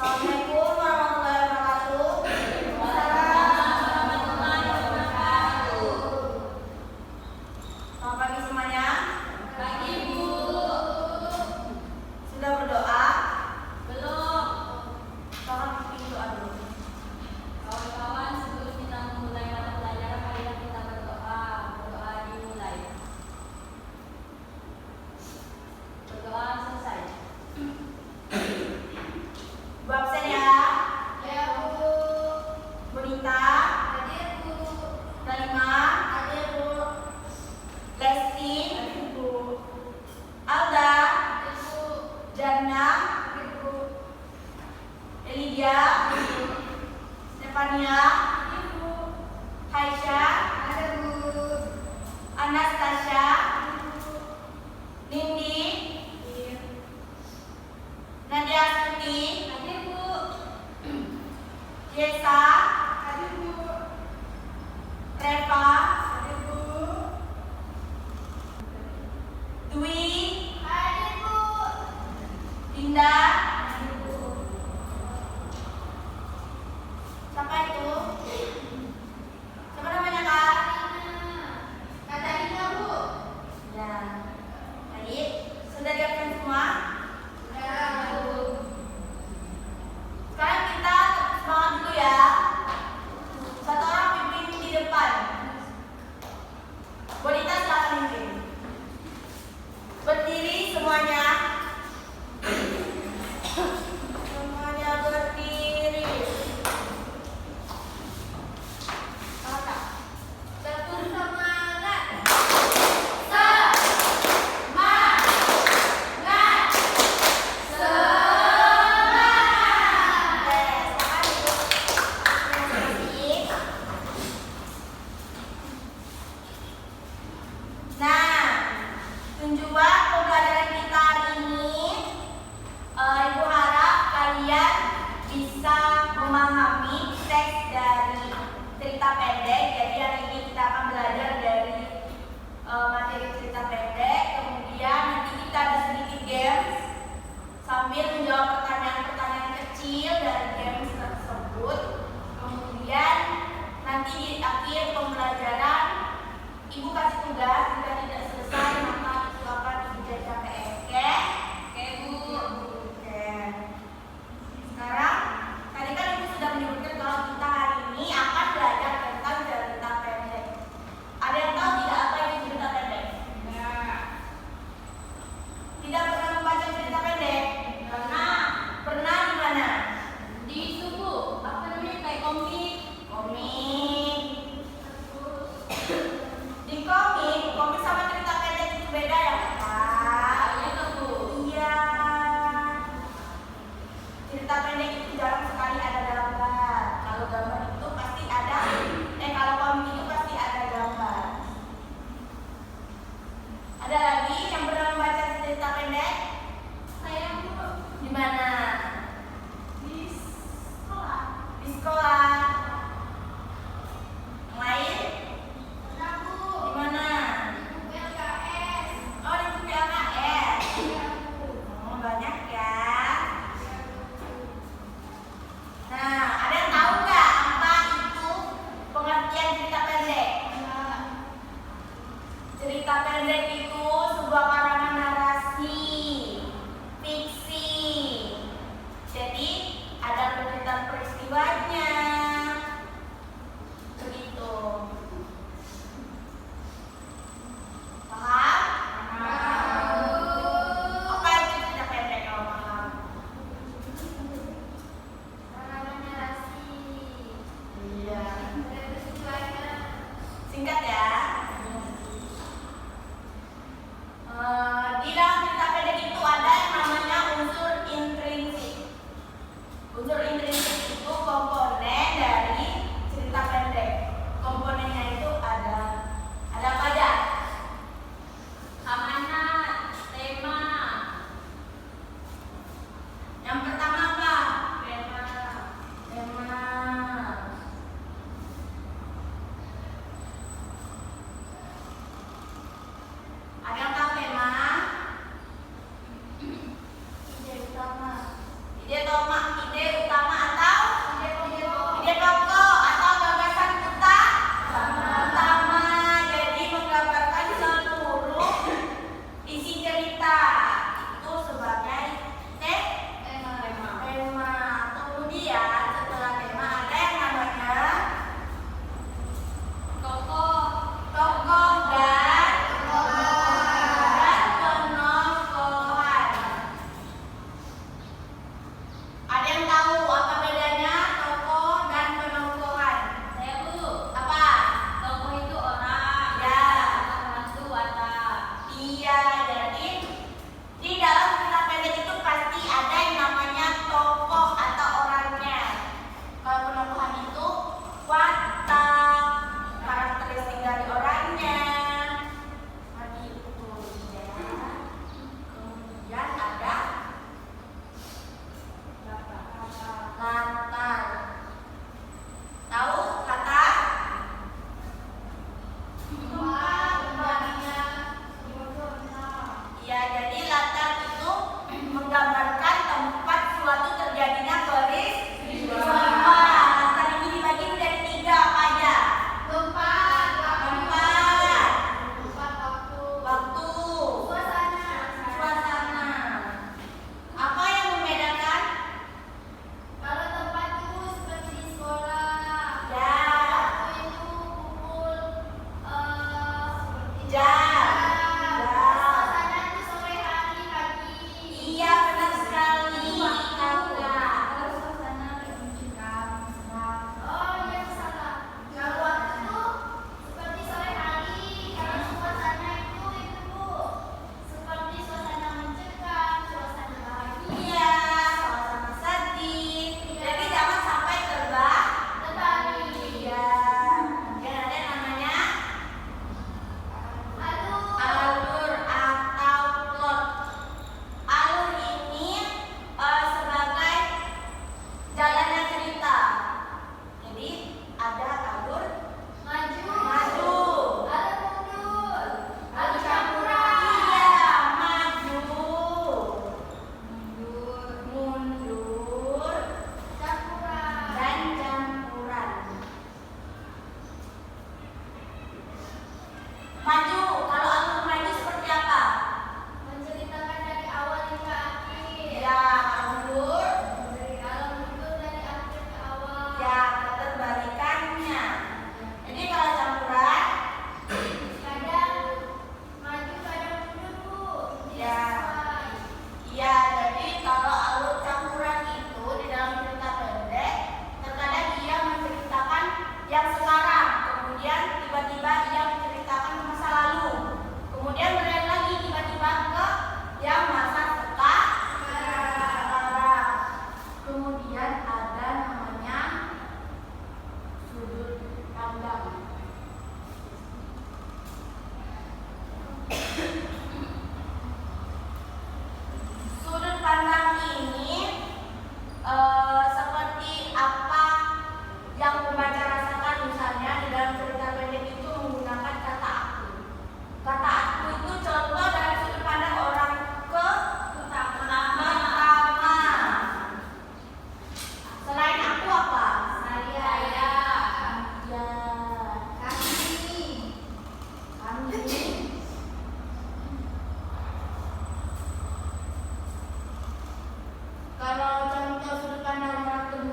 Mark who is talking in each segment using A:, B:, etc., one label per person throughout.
A: Assalamualaikum warahmatullahi wabarakatuh.
B: Waalaikumsalam warahmatullahi wabarakatuh.
A: Selamat pagi semuanya.
B: Pagi Bu.
A: Sudah berdoa?
B: Belum.
A: Silakan pimpin doa dulu.
B: Kawan-kawan, sebelum kita memulai mata pelajaran, marilah kita berdoa. Berdoa dimulai. Berdoa selesai.
A: Bu absen ya.
B: Ya Bu.
A: Bonita,
B: Hadir Bu.
A: Nalima,
B: Hadir Bu.
A: Lesti, Alda,
B: Hadir Bu.
A: Jana,
B: Hadir Bu.
A: Elidia, Stefania,
B: Hadir Bu.
A: Haisha,
B: Hadir Bu.
A: Anastasia, Nindi, Nadia Astuti,
B: Hadir Bu.
A: Yesa,
B: Hadir Bu.
A: Reva,
B: Hadir Bu.
A: Dwi,
B: Hadir Bu.
A: Dinda.
B: Hadir Bu.
A: Siapa itu? Siapa namanya Kak?
B: Katarina Bu.
A: Ya. Baik, sudah diabsen semua?
B: Ya Bu.
A: Sekarang kita semangat dulu ya. Satu orang pimpin di depan. Bonita silakan pimpin. Berdiri semuanya. Semuanya berdiri. Kakak.
B: Bersemangat.
A: Nah, tujuan pembelajaran kita hari ini, Ibu harap kalian bisa memahami teks dari cerita pendek. Jadi hari ini kita akan belajar dari materi cerita pendek. Kemudian nanti kita ada sedikit games sambil menjawab pertanyaan-pertanyaan kecil dari games tersebut. Kemudian nanti di akhir pembelajaran Ibu kasih tugas, jika tidak selesai maka silakan Ibu jadikan PR. Oke Bu. Oke. Sekarang tadi kan Ibu sudah menyebutkan kalau kita hari ini akan belajar tentang cerita pendek. Ada yang tahu tidak apa itu cerita pendek? Tidak pernah membaca cerita pendek? Pernah di mana?
B: Di itu Bu, apa namanya, kayak komik.
A: Komik. Di komik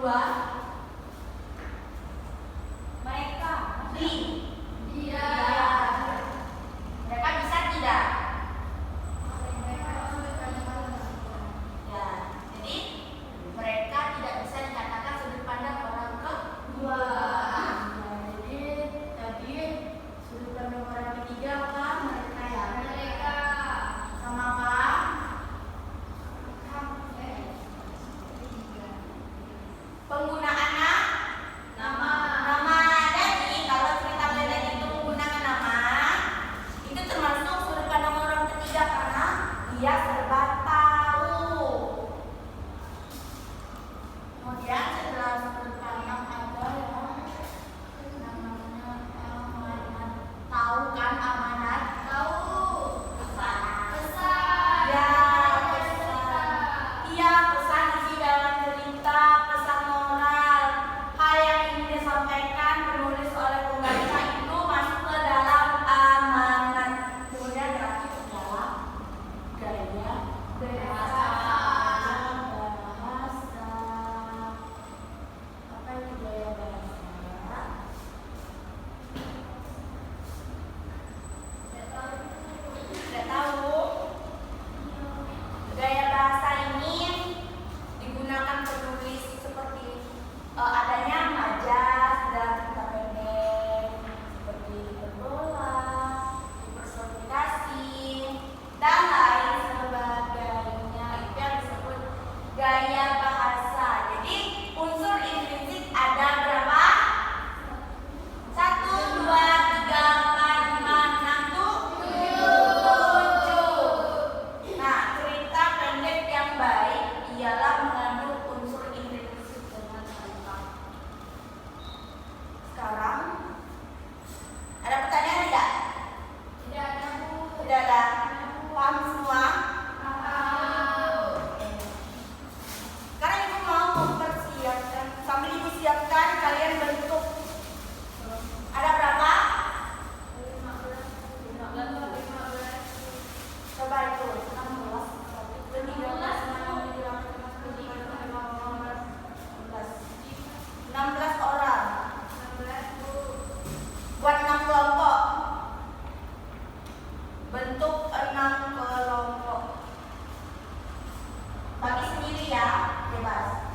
A: kedua,
B: Mereka.
A: Dia. Mereka bisa tidak? Ya, jadi mereka tidak bisa dikatakan sudut pandang orang kedua. Nah, jadi tadi sudut pandang orang ketiga apa? Mereka ya.
B: Mereka.
A: Sama apa? Penggunaannya
B: Nama.
A: nama. Jadi kalau cerita pendek itu menggunakan nama, itu termasuk sudut pandang orang ketiga karena dia serba tahu. Kemudian setelah sudut pandang ada yang namanya amanat. Tahu kan amanat?
B: Tahu.
A: Pesan.
B: Pesan.
A: Ya, pesan. Iya, pesan isi dalam cerita, pesan moral. Hal yang ingin disampaikan penulis oleh pembaca itu masuk ke dalam amanat. Kemudian terakhir adalah gaya bahasa. Apa itu gaya bahasa? Tidak tahu. Gaya bahasa ini digunakan penulis seperti adanya majas dan cerita pendek, seperti hiperbola, personifikasi, dan lain sebagainya. Itu yang disebut gaya bahasa. Jadi unsur intrinsik ada berapa? 1, 2, 3, 4, 5, 6, 7. Nah, cerita pendek yang baik ialah mengandung unsur intrinsik dengan lengkap. Sekarang ada pertanyaan tidak?
B: Tidak ada, Bu.
A: Tidak ada. Paham semua? Sekarang ibu mau mempersiapkan, sambil ibu siapkan kalian bentuk. Ada berapa?
B: 15.
A: Coba itu 16, 16 orang. Buat 6 kelompok. Bentuk 6 kelompok. Bagi sendiri ya, bebas.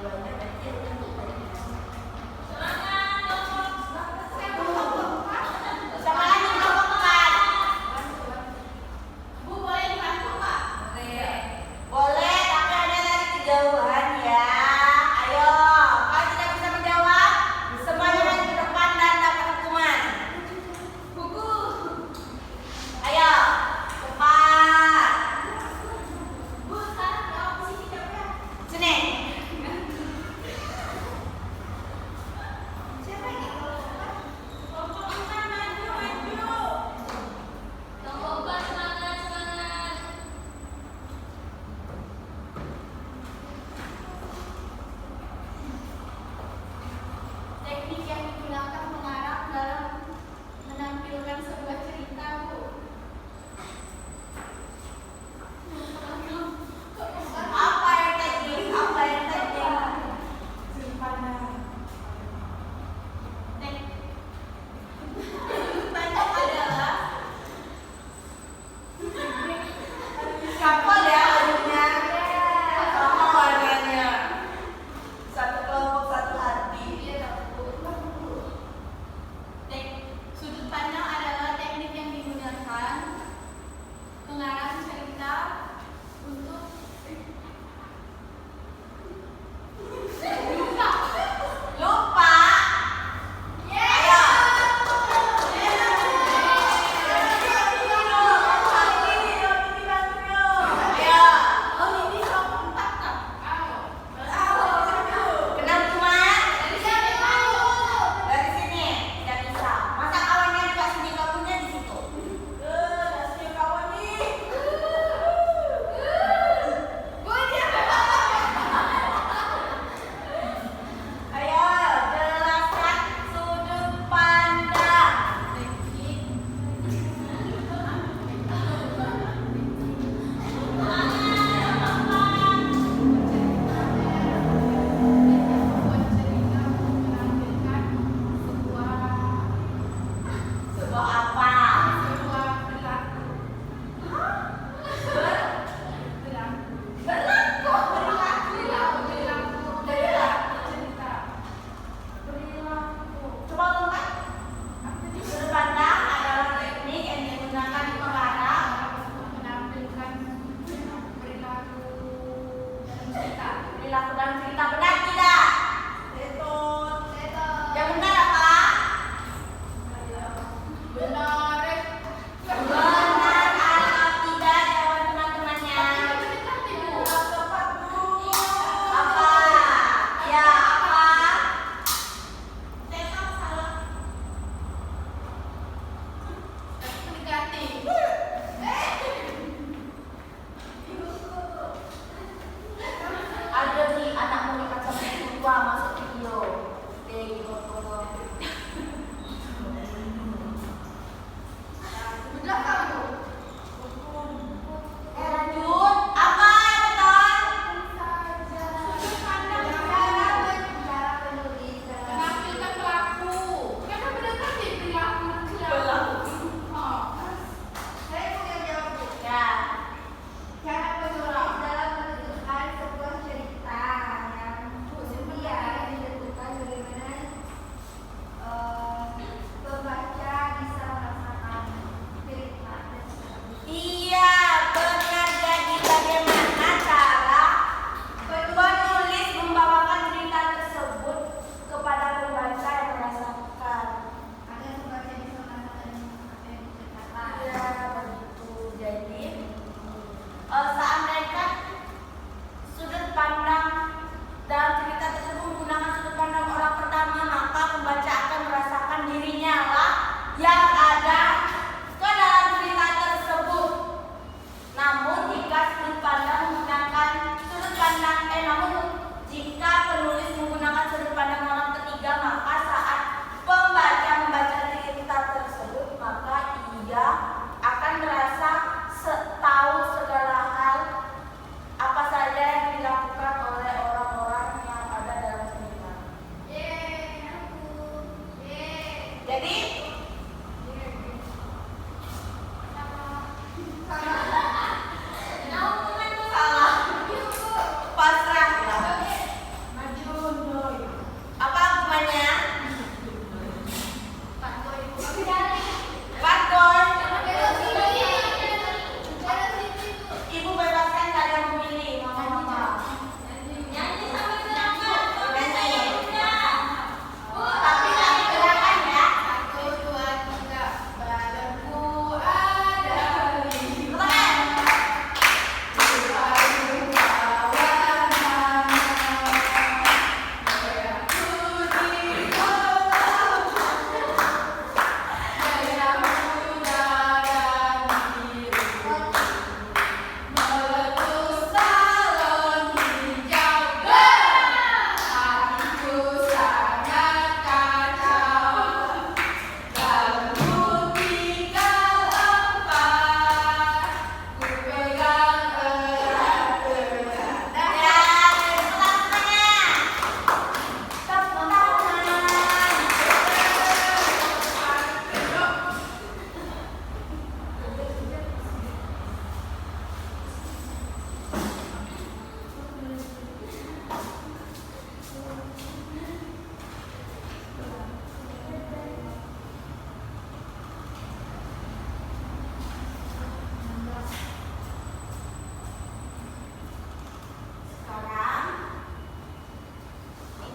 A: Duanya berarti udah lupa ya.
B: Semangat, kelompok.
A: Sama lagi kelompok 4.
B: Bu, boleh dibantu, Pak?
A: Boleh, tapi ada dari kejauhan ya. Ayo, kalau tidak bisa menjawab, semuanya maju ke depan dan dapat hukuman.
B: Buku.
A: Ayo, cepat.
B: Bu, sekarang di posisi siapa?
A: Sini.
B: Siapa ini? Kelompok 4 maju, maju. Kelompok 4 semangat, semangat. Teknik yang digunakan mengarang dalam menampilkan sebuah cerita, Bu.
A: Apa yang teknik? Apa yang teknik?
B: Banyak adalah
A: Siapa ya lagunya? Sama warnanya. Satu kelompok, satu hati.
B: sudut pandang adalah teknik yang digunakan mengarang cerita untuk
A: Lupa. Ayo. Ayo.
B: oh ini kelompok 4 kan?
A: Kena hukuman? Dari sini. Tidak bisa. Masa kawannya juga sini kawannya di situ? Kawan nih. Ayo, jelaskan sudut pandang. Sebuah apa? Coba lengkap. Sudut pandang adalah teknik yang digunakan mengarang perilaku dalam cerita. Benar tidak? Yang benar apa? Benar atau tidak jawaban teman-temannya? Apa? Ya, apa? Ada nih anak mau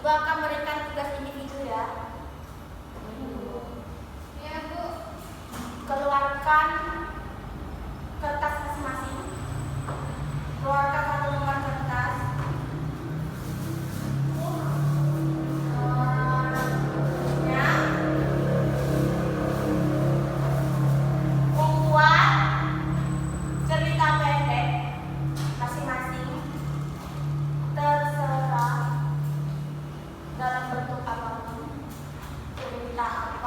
A: Ibu akan berikan tugas individu ya.
B: Ya, Bu.
A: Keluarkan kertas masing-masing. Keluarkan satu lembar kertas. Ya. Membuat cerita pendek masing-masing, terserah dalam bentuk apapun, cerita apa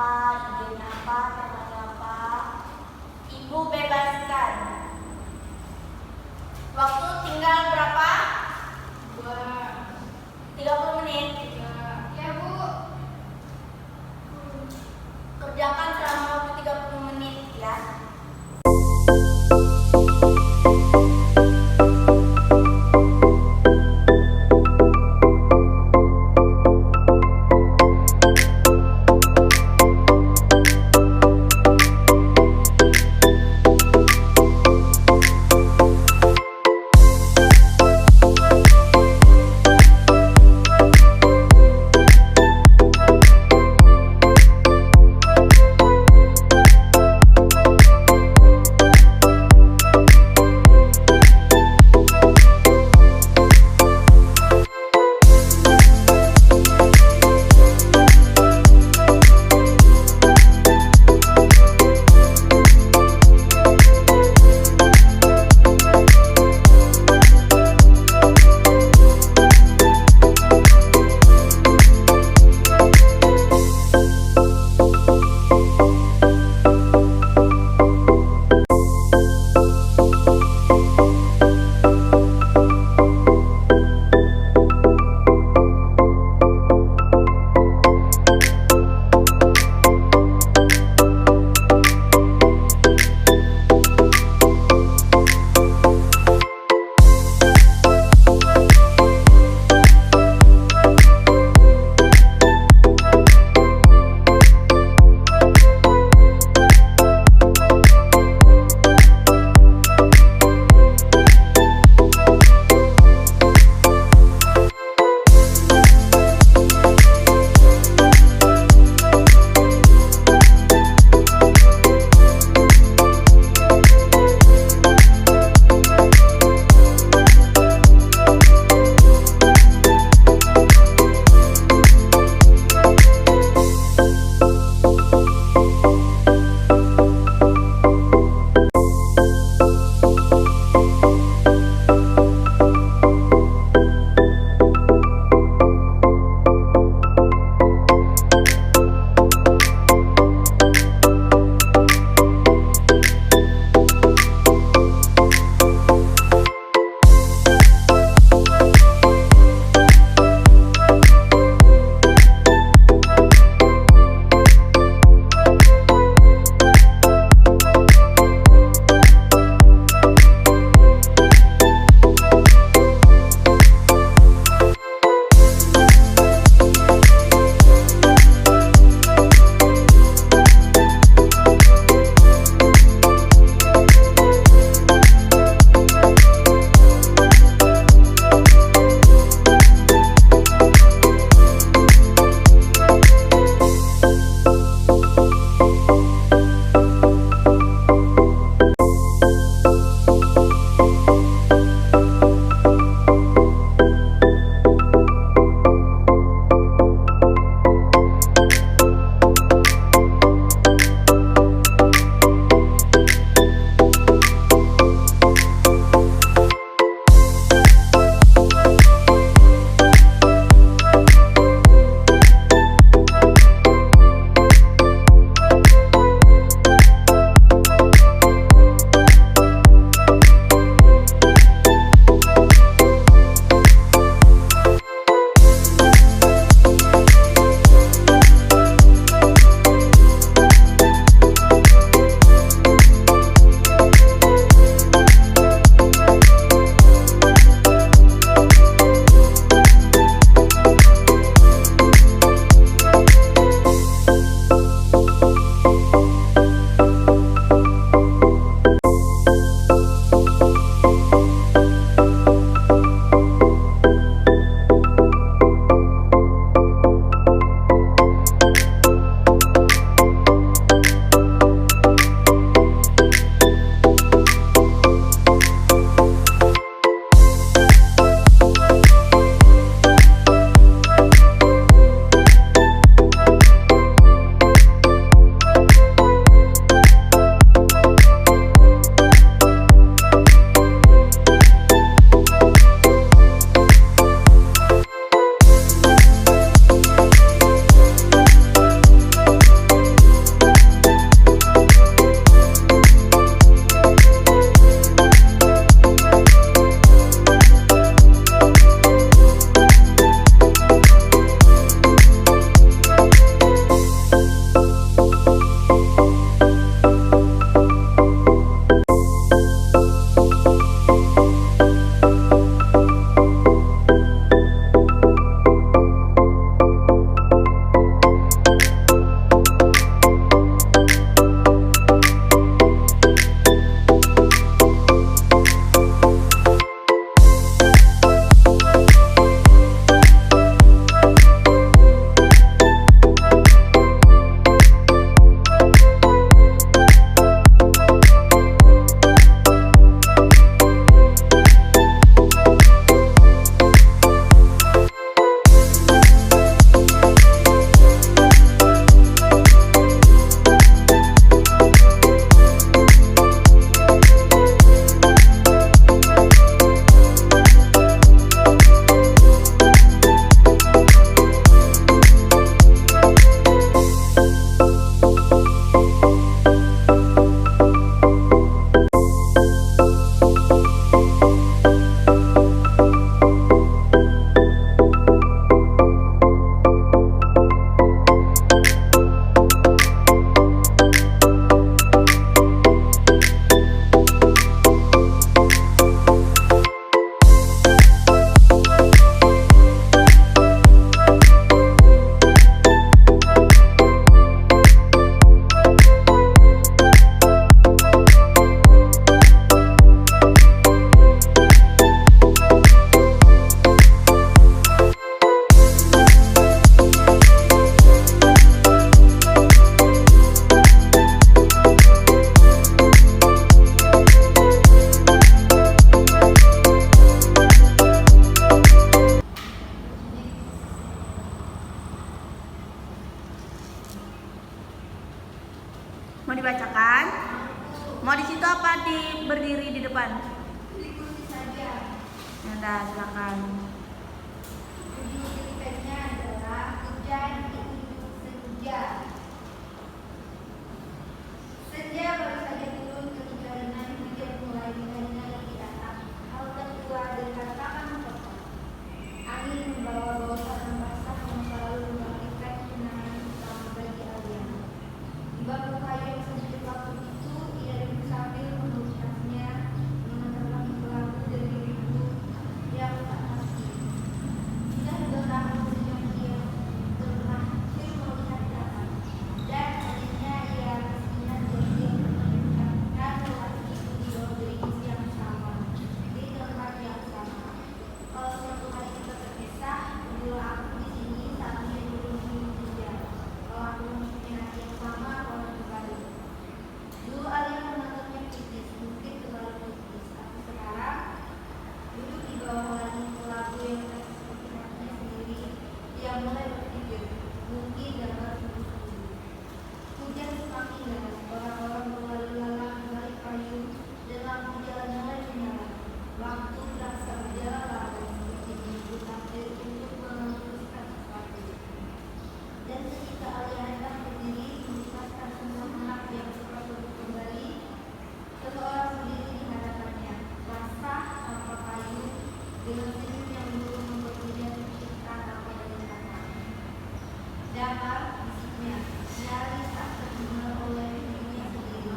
C: Damar bisiknya, nyaris tak terdengar oleh dirinya sendiri.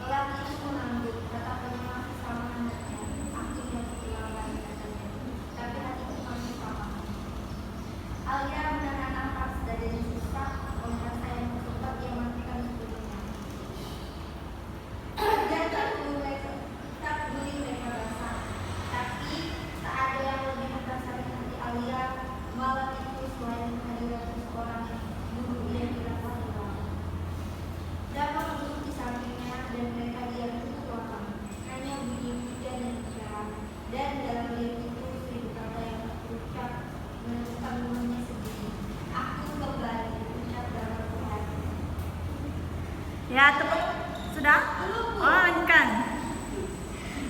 C: Lelaki itu mengangguk, tatapannya masih sama hangatnya. Aku yang kehilangan katanya, tapi hatiku masih sama. Alia menahan nafas dadanya sesak oleh rasa yang sempat ia matikan sebelumnya. Dan tak peduli mereka rasa, tapi tak ada yang lebih mendasari hati Alia malam itu selain kehadiran seseorang yang dulu ia dirasa hilang. Damar duduk di sampingnya dan mereka diam cukup lama, hanya bunyi hujan dan bicara. Dan dalam diam itu seribu kata yang terucap menentukan rumahnya sendiri. Aku kembali, ucap Damar berhati.
A: Ya, tepuk. Sudah? Oh, lanjutkan.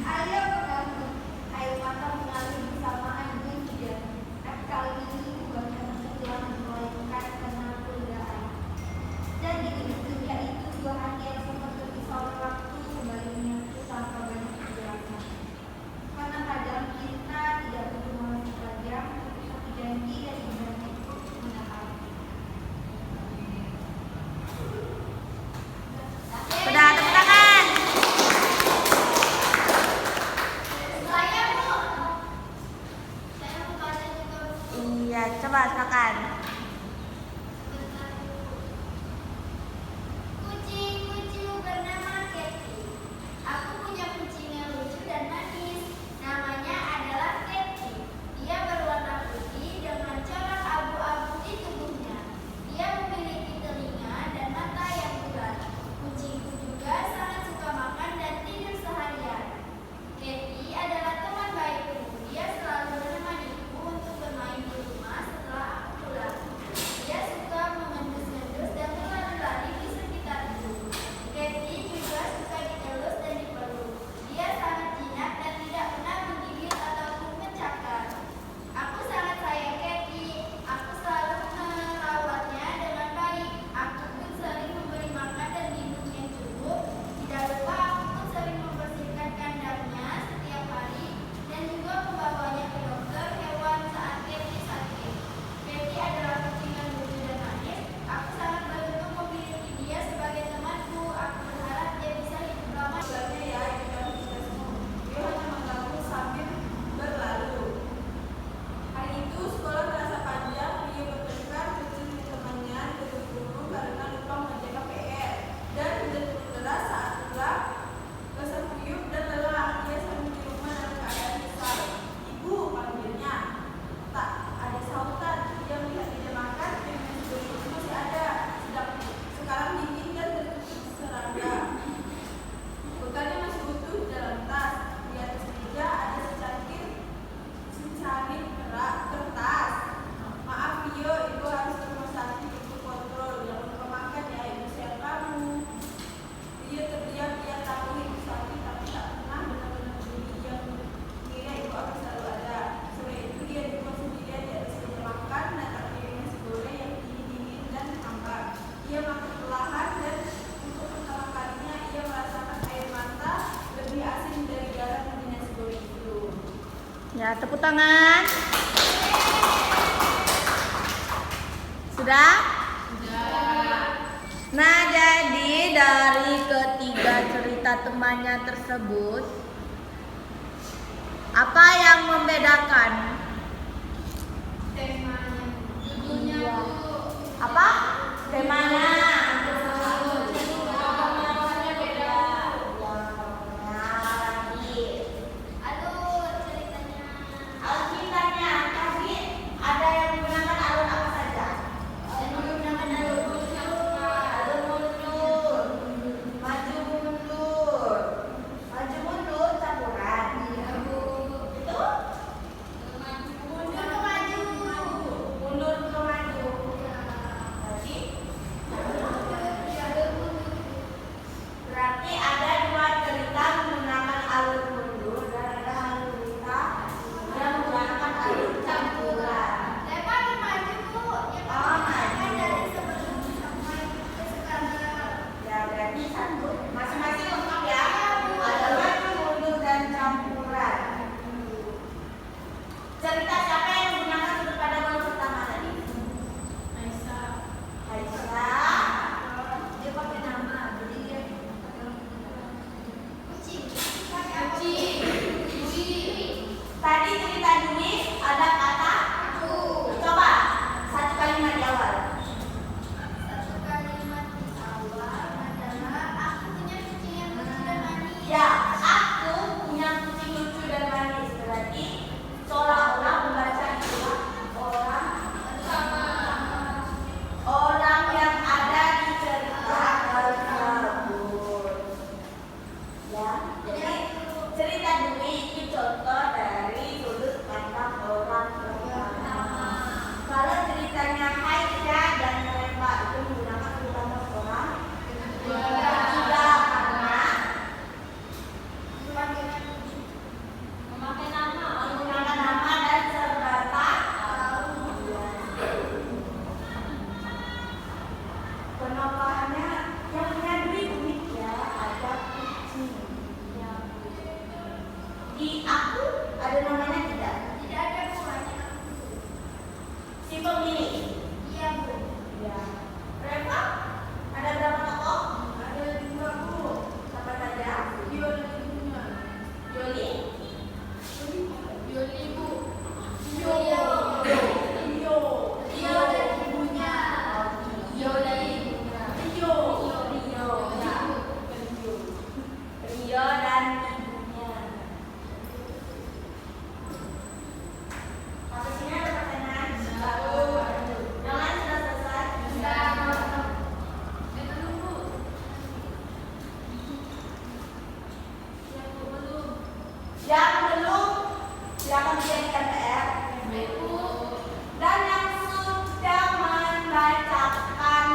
C: Alia mengangguk, air mata mengalir bersamaan dengan hujan. Tapi kali ini bukan karena kehilangan melainkan karena perbedaan. Dan di dunia itu dua hati yang sempat terpisah oleh waktu kembali menyatu tanpa banyak kejelasan. Karena kadang kita tidak butuh malam panjang, tapi janji dan ibadah itu mendapat.
A: Sudah, tepuk tangan.
C: Saya mau baca juga.
A: Iya, coba silakan.
C: Kucing-kucing bernama Katy. Aku punya kucing yang lucu dan manis. Namanya adalah Katy. Dia berwarna putih dengan corak abu-abu di tubuhnya. Dia memiliki telinga dan mata yang bulat. Kucingku juga sangat suka makan dan tidur seharian. Katy adalah teman baikku. Dia selalu menemaniku untuk bermain di rumah setelah aku pulang. Dia suka mengendus-endus dan berlari-lari di sekitarku. Katy juga suka dielus dan dipeluk. Dia sangat jinak dan tidak pernah menggigit ataupun mencakar. Aku sangat sayang Katy. Aku selalu merawatnya dengan baik. Aku pun sering memberi makan dan minum yang cukup. Tidak lupa aku pun sering membersihkan kandangnya setiap hari dan juga membawanya ke dokter hewan saat Katy sakit. Katy adalah kucing yang lucu dan manis. Aku sangat beruntung memiliki dia sebagai temanku. Aku berharap dia bisa hidup lama.
D: Sebenarnya ya, itu kan kita semua. Dia hanya mengganggu sambil berlalu. Hari itu sekolah terasa panjang. Dia bertengkar kecil temannya dengan guru karena lupa mengerjakan PR. Dan hujan turun deras saat pulang. Basah kuyup dan lelah. Dia sambil di rumah dalam keadaan nyesal. Ibu panggilnya. Tak ada sautan. Dia melihat meja makan. Piringnya sebelum itu masih ada. Sekarang dingin dan tertutup serangga. Bekalnya masih utuh di dalam tas. Di atas meja ada secangkir kertas. Maaf Vio, ibu harus ke rumah sakit untuk kontrol. Jangan lupa makan ya, ibu sayang kamu. Vio terdiam, dia tahu ibu sakit tapi tak pernah benar-benar peduli. Dia mengira ibu akan selalu ada. Sore itu dia di rumah sendirian di atas meja makan dan tak piring nasi goreng yang dingin dan hambar. Dia makan perlahan dan untuk pertama kalinya ia merasakan air mata lebih asin dari garam di nasi goreng itu.
A: Ya, tepuk tangan. Sudah? Nah, jadi dari ketiga cerita temannya tersebut, apa yang membedakan?
C: Temanya, judulnya
A: Iya.
C: Bu.
A: Apa? Temanya?
C: Alur ceritanya.
A: Alkitabnya, tapi ada yang menggunakan alur apa saja?
C: Alur menggunakan alur
A: Alur mundur, maju mundur, maju mundur campuran.
C: Iya, Bu.
A: Itu?
C: Maju
A: Si pemilih.
C: Iya, Bu.
A: Ya. Reva, ada berapa tokoh? Ada 2, Bu. Siapa saja?
D: Rio dan ibunya.
A: Joli.
B: Yuli, Bu.
C: Rio.
A: Rio.
C: Rio dan ibunya.
B: Rio dan ibunya.
A: Rio. Rio. Ya. Rio dan ibunya. Sampai sini ada pertanyaan? Yang lain sudah selesai?
B: Belum, Bu. Yang belum.
A: Yang belum silakan dijadikan PR.
B: Bu.
A: Dan yang sudah membacakan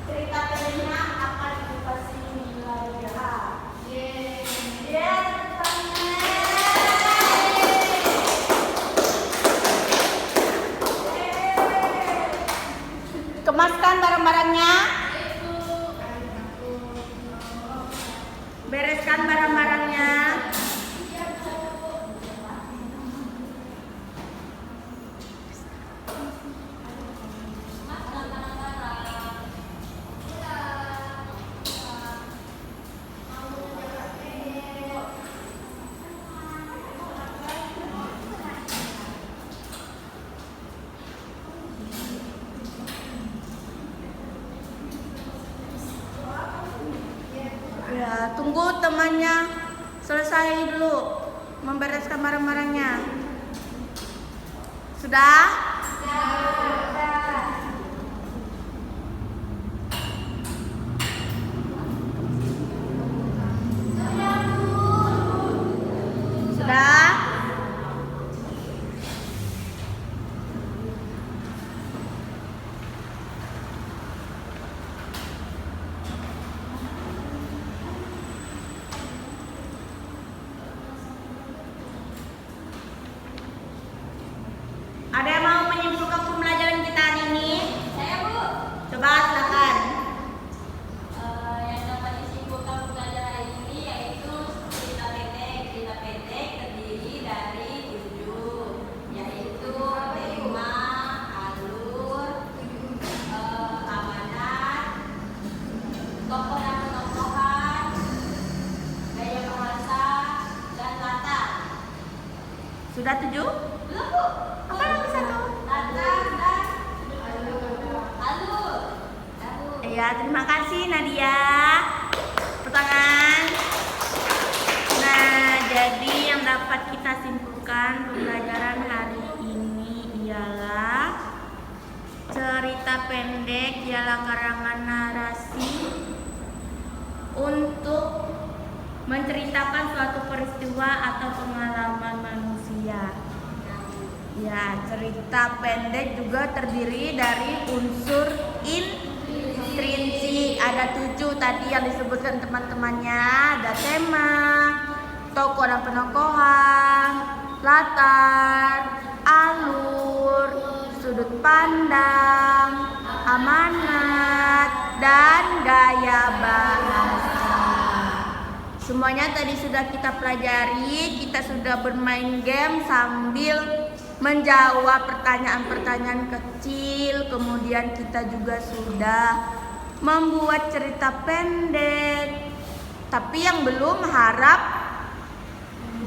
A: cerita pendeknya akan dikasih nilai H. Ya, kemaskan barang-barangnya. Bereskan barang-barangnya. Ya, tunggu temannya selesai dulu membereskan barang-barangnya. Sudah? Sudah? Ada yang mau menyimpulkan pembelajaran kita hari ini?
B: Saya, Bu.
A: Coba silakan.
B: Yang dapat disimpulkan pembelajaran hari ini yaitu cerita pendek. Cerita pendek terdiri dari 7, yaitu tema, alur, amanat, tokoh dan penokohan, gaya bahasa, dan latar.
A: Sudah 7?
B: Belum, Bu.
A: Apa lagi satu?
B: Latar dan alur.
A: Ya, terima kasih Nadia. Pertangan. Nah, jadi yang dapat kita simpulkan pembelajaran hari ini ialah cerita pendek ialah karangan narasi untuk menceritakan suatu peristiwa atau pengalaman manusia. Ya, cerita pendek juga terdiri dari unsur intrinsik. Ada 7 tadi yang disebutkan teman-temannya. Ada tema, tokoh dan penokohan, latar, alur, sudut pandang, amanat, dan gaya bahasa. Semuanya tadi sudah kita pelajari. Kita sudah bermain game sambil menjawab pertanyaan-pertanyaan kecil. Kemudian kita juga sudah membuat cerita pendek. Tapi yang belum harap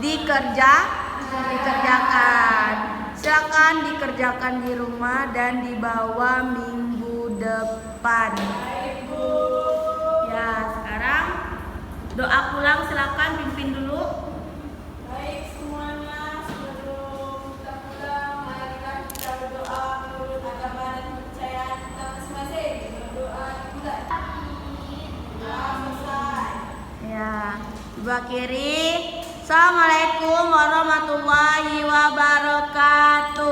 A: dikerjakan. Silakan dikerjakan di rumah dan dibawa minggu depan. Ya, sekarang doa pulang silakan pimpin dulu.
D: Baik semuanya, sebelum kita pulang, marilah kita berdoa menurut agama dan kepercayaan kita masing-masing. Berdoa juga. Selesai.
A: Ya, Ibu akhiri. Assalamualaikum warahmatullahi wabarakatuh.